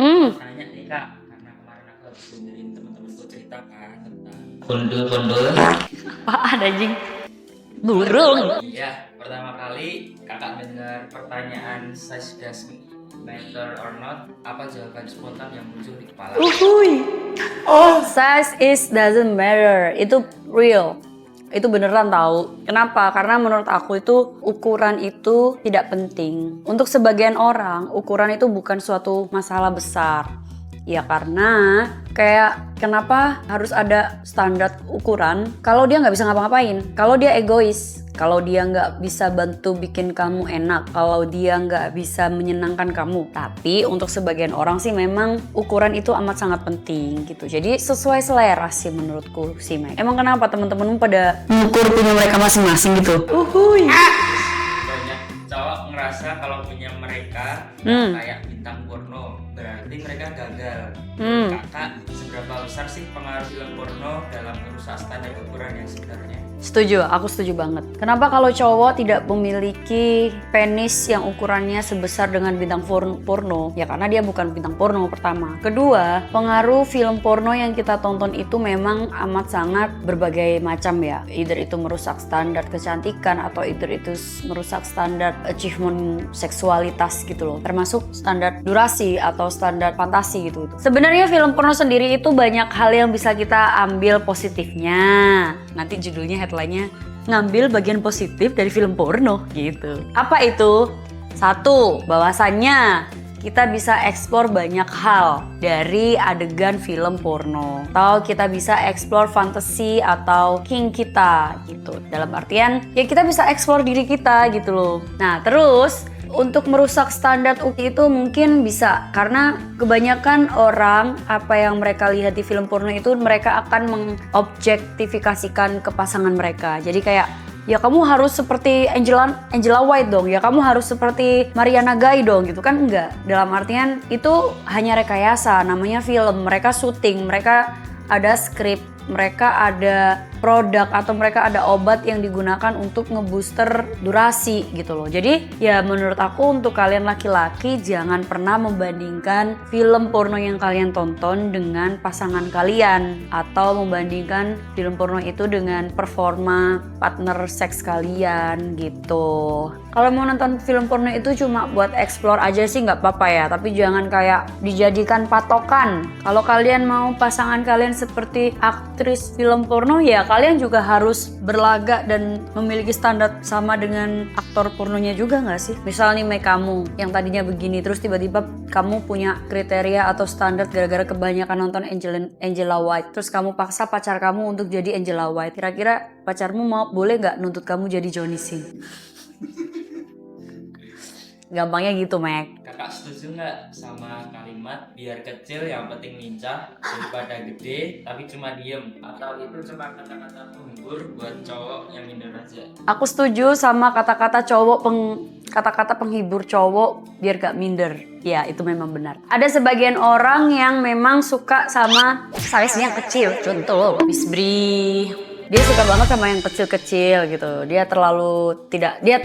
Tanya nih kak, karena kemarin aku habis dengerin teman-temanku cerita kan tentang bondol-bondol. Apaan anjing? Burung. Iya, pertama kali kakak dengar pertanyaan size does matter or not, apa jawaban spontan yang muncul di kepala? Uhuy. Size is doesn't matter. Itu real. Itu beneran tahu. Kenapa? Karena menurut aku itu ukuran itu tidak penting. Untuk sebagian orang, ukuran itu bukan suatu masalah besar. Ya karena kayak kenapa harus ada standar ukuran kalau dia nggak bisa ngapa-ngapain, kalau dia egois, kalau dia nggak bisa bantu bikin kamu enak, kalau dia nggak bisa menyenangkan kamu. Tapi untuk sebagian orang sih memang ukuran itu amat sangat penting gitu. Jadi sesuai selera sih menurutku sih Meg. Emang kenapa teman-temanmu pada mengukur punya mereka masing-masing gitu? Uhuy. Banyak cowok ngerasa kalau punya mereka kayak bintang porno, berarti mereka gagal. Kakak, seberapa besar sih pengaruh film porno dalam merusak standar ukuran yang sebenarnya? Setuju, aku setuju banget. Kenapa kalau cowok tidak memiliki penis yang ukurannya sebesar dengan bintang porno? Ya karena dia bukan bintang porno pertama. Kedua, pengaruh film porno yang kita tonton itu memang amat sangat berbagai macam ya. Either itu merusak standar kecantikan atau either itu merusak standar achievement seksualitas gitu loh. Termasuk standar durasi atau standar fantasi gitu. Sebenarnya film porno sendiri itu banyak hal yang bisa kita ambil positifnya. Nanti judulnya headline-nya ngambil bagian positif dari film porno gitu. Apa itu? Satu, bahwasannya kita bisa eksplor banyak hal dari adegan film porno. Atau kita bisa eksplor fantasi atau king kita gitu. Dalam artian ya kita bisa eksplor diri kita gitu loh. Nah terus untuk merusak standar UKI itu mungkin bisa karena kebanyakan orang apa yang mereka lihat di film porno itu mereka akan mengobjektifikasikan ke pasangan mereka. Jadi kayak ya kamu harus seperti Angela White dong, ya kamu harus seperti Mariana Guy dong gitu kan, enggak. Dalam artian itu hanya rekayasa, namanya film, mereka syuting, mereka ada skrip, mereka ada produk atau mereka ada obat yang digunakan untuk ngebooster durasi gitu loh. Jadi ya menurut aku untuk kalian laki-laki jangan pernah membandingkan film porno yang kalian tonton dengan pasangan kalian atau membandingkan film porno itu dengan performa partner seks kalian gitu. Kalau mau nonton film porno itu cuma buat explore aja sih nggak apa-apa ya, tapi jangan kayak dijadikan patokan. Kalau kalian mau pasangan kalian seperti aktris film porno ya kalian juga harus berlagak dan memiliki standar sama dengan aktor pornonya juga nggak sih? Misal nih kamu yang tadinya begini terus tiba-tiba kamu punya kriteria atau standar gara-gara kebanyakan nonton Angela White, terus kamu paksa pacar kamu untuk jadi Angela White. Kira-kira pacarmu boleh nggak nuntut kamu jadi Johnny Sins? Gampangnya gitu, Mac. Kakak setuju nggak sama kalimat biar kecil yang penting lincah daripada gede tapi cuma diem? Atau itu cuma kata-kata penghibur buat cowok yang minder aja? Aku setuju sama kata-kata kata-kata penghibur cowok biar gak minder. Ya itu memang benar. Ada sebagian orang yang memang suka sama size-nya kecil. Contoh Bisbri. Dia suka banget sama yang kecil-kecil gitu. Dia terlalu dia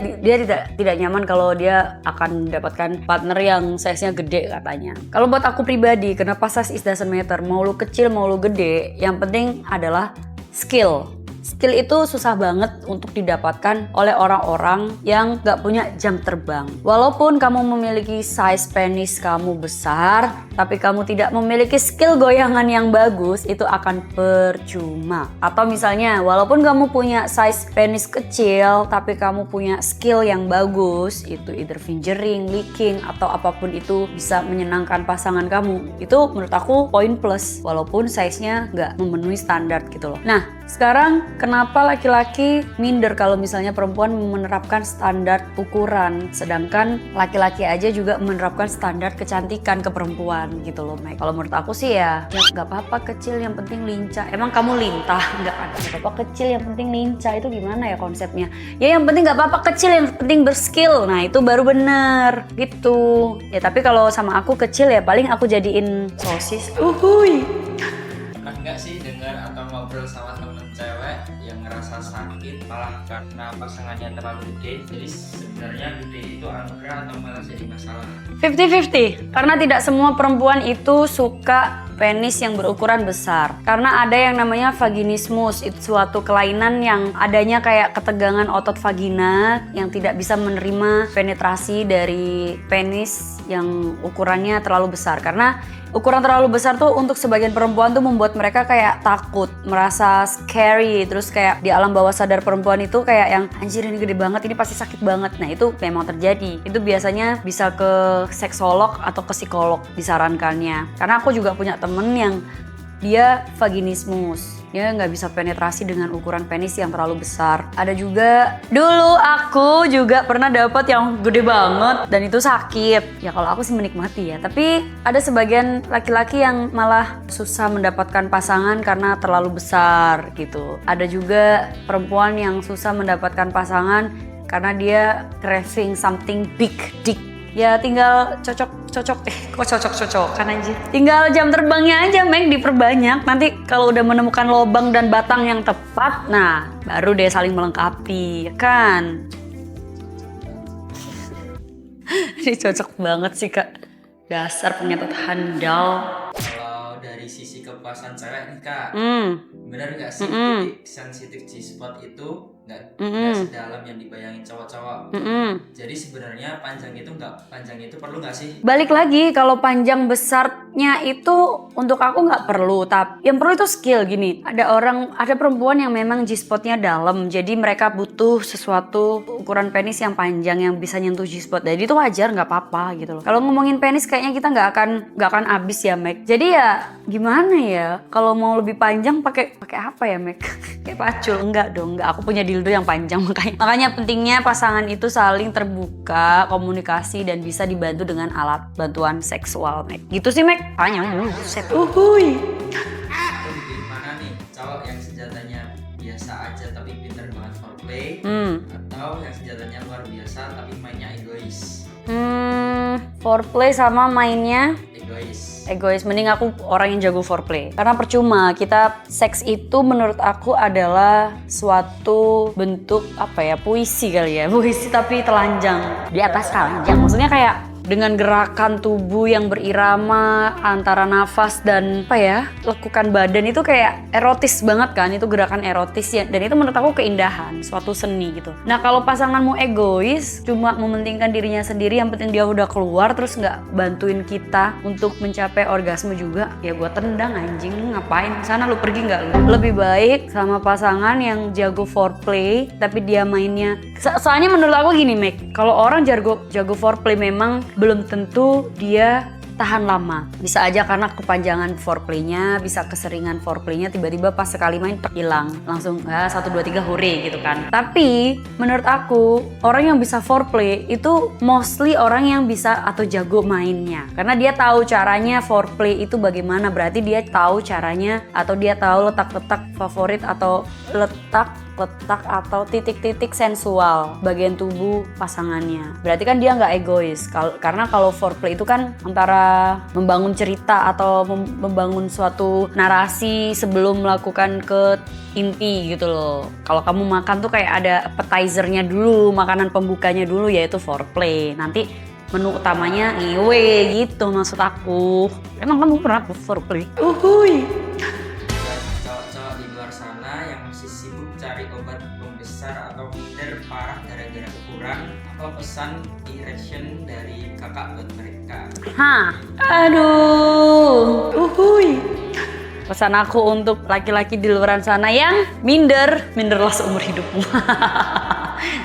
tidak nyaman kalau dia akan mendapatkan partner yang size-nya gede katanya. Kalau buat aku pribadi, kenapa size is doesn't matter? Mau lu kecil, mau lu gede, yang penting adalah skill. Skill itu susah banget untuk didapatkan oleh orang-orang yang gak punya jam terbang. Walaupun kamu memiliki size penis kamu besar, tapi kamu tidak memiliki skill goyangan yang bagus, itu akan percuma. Atau misalnya, walaupun kamu punya size penis kecil, tapi kamu punya skill yang bagus, itu either fingering, licking, atau apapun itu bisa menyenangkan pasangan kamu. Itu menurut aku poin plus, walaupun size-nya gak memenuhi standar gitu loh. Nah, sekarang kenapa laki-laki minder kalau misalnya perempuan menerapkan standar ukuran, sedangkan laki-laki aja juga menerapkan standar kecantikan ke perempuan gitu loh, Mike. Kalau menurut aku sih ya nggak apa-apa kecil yang penting lincah. Emang kamu lintah? Nggak apa-apa kecil yang penting lincah, itu gimana ya konsepnya? Ya yang penting nggak apa-apa kecil yang penting berskill. Nah itu baru bener gitu. Ya tapi kalau sama aku kecil ya paling aku jadiin sosis. Uhuy. Pernah nggak sih dengar atau ngobrol sama temen cewek yang ngerasa merasa sakit malah karena pasangannya terlalu gede. Jadi sebenarnya gede itu anugerah atau malah jadi masalah? 50-50, karena tidak semua perempuan itu suka penis yang berukuran besar. Karena ada yang namanya vaginismus, itu suatu kelainan yang adanya kayak ketegangan otot vagina yang tidak bisa menerima penetrasi dari penis yang ukurannya terlalu besar. Karena ukuran terlalu besar tuh untuk sebagian perempuan tuh membuat mereka kayak takut, merasa scary. Terus kayak di alam bawah sadar perempuan itu kayak yang anjir ini gede banget, ini pasti sakit banget. Nah itu memang terjadi. Itu biasanya bisa ke seksolog atau ke psikolog disarankannya. Karena aku juga punya temen yang dia vaginismus. Dia nggak bisa penetrasi dengan ukuran penis yang terlalu besar. Ada juga, dulu aku juga pernah dapat yang gede banget dan itu sakit. Ya kalau aku sih menikmati ya. Tapi ada sebagian laki-laki yang malah susah mendapatkan pasangan karena terlalu besar gitu. Ada juga perempuan yang susah mendapatkan pasangan karena dia craving something big dick. Ya tinggal cocok kan anjir. Tinggal jam terbangnya aja Meg diperbanyak. Nanti kalau udah menemukan lobang dan batang yang tepat, nah baru deh saling melengkapi, kan? Ini cocok banget sih Kak. Dasar pengetot handal. Kalau dari sisi kepuasan cewek nih Kak, bener nggak sih titik sensitif G-spot itu nggak sedalam yang dibayangin cowok-cowok? Jadi sebenarnya panjang itu perlu nggak sih? Balik lagi, kalau panjang besarnya itu untuk aku nggak perlu, tapi yang perlu itu skill gini. Ada perempuan yang memang G-spotnya dalam, jadi mereka butuh sesuatu ukuran penis yang panjang yang bisa nyentuh G-spot. Jadi itu wajar, nggak apa-apa gitu loh. Kalau ngomongin penis kayaknya kita nggak akan habis ya Meg. Jadi ya gimana ya? Kalau mau lebih panjang pakai apa ya Meg? Kayak pacul? Enggak dong, enggak. Aku punya dildo yang panjang makanya pentingnya pasangan itu saling terbuka, komunikasi dan bisa dibantu dengan alat bantuan seksual Meg. Gitu sih Meg. Set. Uhuy. Atau di mana nih cowok yang senjatanya biasa aja tapi pinter banget foreplay, atau yang senjatanya luar biasa tapi mainnya egois? Foreplay sama mainnya Egois. Mending aku orang yang jago foreplay. Karena percuma, kita seks itu menurut aku adalah suatu bentuk puisi kali ya. Puisi tapi telanjang, di atas telanjang. Maksudnya kayak dengan gerakan tubuh yang berirama antara nafas dan lekukan badan itu kayak erotis banget kan. Itu gerakan erotis ya, dan itu menurut aku keindahan, suatu seni gitu. Nah kalau pasanganmu egois, cuma mementingkan dirinya sendiri, yang penting dia udah keluar terus nggak bantuin kita untuk mencapai orgasme juga, ya gua tendang anjing, ngapain sana lu, pergi nggak lu? Lebih baik sama pasangan yang jago foreplay tapi dia mainnya soalnya menurut aku gini Meg, kalau orang jago foreplay memang belum tentu dia tahan lama. Bisa aja karena kepanjangan foreplaynya, bisa keseringan foreplaynya, tiba-tiba pas sekali main hilang, langsung 1, 2, 3 hore gitu kan. Tapi menurut aku orang yang bisa foreplay itu mostly orang yang bisa atau jago mainnya, karena dia tahu caranya foreplay itu bagaimana. Berarti dia tahu caranya, atau dia tahu letak-letak favorit atau letak atau titik-titik sensual bagian tubuh pasangannya. Berarti kan dia nggak egois. Karena kalau foreplay itu kan antara membangun cerita atau membangun suatu narasi sebelum melakukan ke inti gitu loh. Kalau kamu makan tuh kayak ada appetizernya dulu, makanan pembukanya dulu, yaitu foreplay. Nanti menu utamanya ngewe gitu maksud aku. Emang kamu pernah foreplay? Uhuy. Cowok-cowok di luar sana yang masih sibuk cari obat pembesar atau minder parah gara-gara ukuran, apa pesan erection dari kakak buat mereka? Aduh. Uhuy. Pesan aku untuk laki-laki di luar sana yang minderlah seumur hidupmu.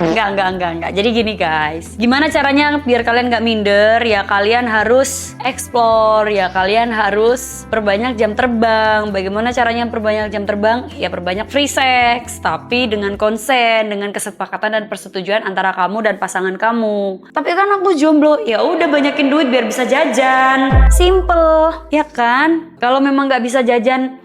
Enggak. Jadi gini guys, gimana caranya biar kalian nggak minder? Ya kalian harus explore, ya kalian harus perbanyak jam terbang. Bagaimana caranya perbanyak jam terbang? Ya perbanyak free sex, tapi dengan konsen, dengan kesepakatan dan persetujuan antara kamu dan pasangan kamu. Tapi kan aku jomblo, ya udah banyakin duit biar bisa jajan. Simple, ya kan? Kalau memang nggak bisa jajan,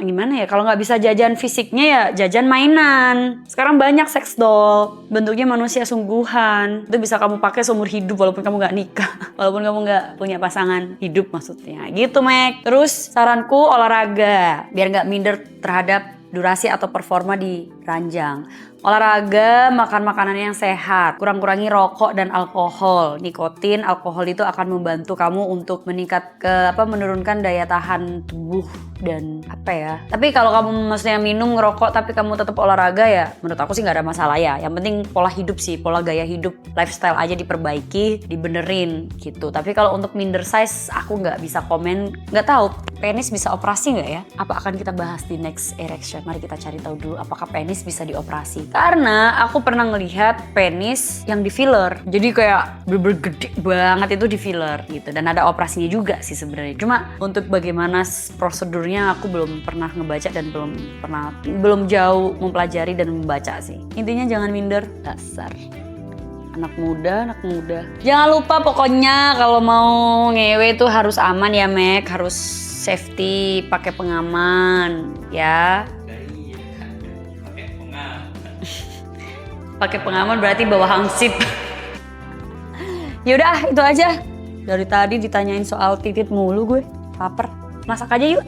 gimana ya? Kalau nggak bisa jajan fisiknya ya jajan mainan. Sekarang banyak sex doll, bentuknya manusia sungguhan. Itu bisa kamu pakai seumur hidup walaupun kamu nggak nikah, walaupun kamu nggak punya pasangan hidup maksudnya. Gitu Meg. Terus saranku olahraga, biar nggak minder terhadap durasi atau performa di ranjang. Olahraga, makan makanan yang sehat, kurang-kurangi rokok dan alkohol. Nikotin, alkohol itu akan membantu kamu untuk menurunkan daya tahan tubuh dan Tapi kalau kamu maksudnya minum, ngerokok tapi kamu tetap olahraga ya, menurut aku sih nggak ada masalah ya. Yang penting pola hidup sih, pola gaya hidup, lifestyle aja diperbaiki, dibenerin gitu. Tapi kalau untuk minder size, aku nggak bisa komen, nggak tahu penis bisa operasi nggak ya? Apa akan kita bahas di next erection? Mari kita cari tahu dulu apakah penis bisa dioperasi. Karena aku pernah ngelihat penis yang di filler. Jadi kayak bener-bener gede banget itu di filler gitu. Dan ada operasinya juga sih sebenarnya. Cuma untuk bagaimana prosedurnya aku belum pernah ngebaca dan belum jauh mempelajari dan membaca sih. Intinya jangan minder, dasar. Anak muda. Jangan lupa pokoknya kalau mau ngewe itu harus aman ya, Mek. Harus safety, pakai pengaman ya. Pakai pengaman berarti bawa hansip. Yaudah, itu aja. Dari tadi ditanyain soal titit mulu gue. Laper. Masak aja yuk.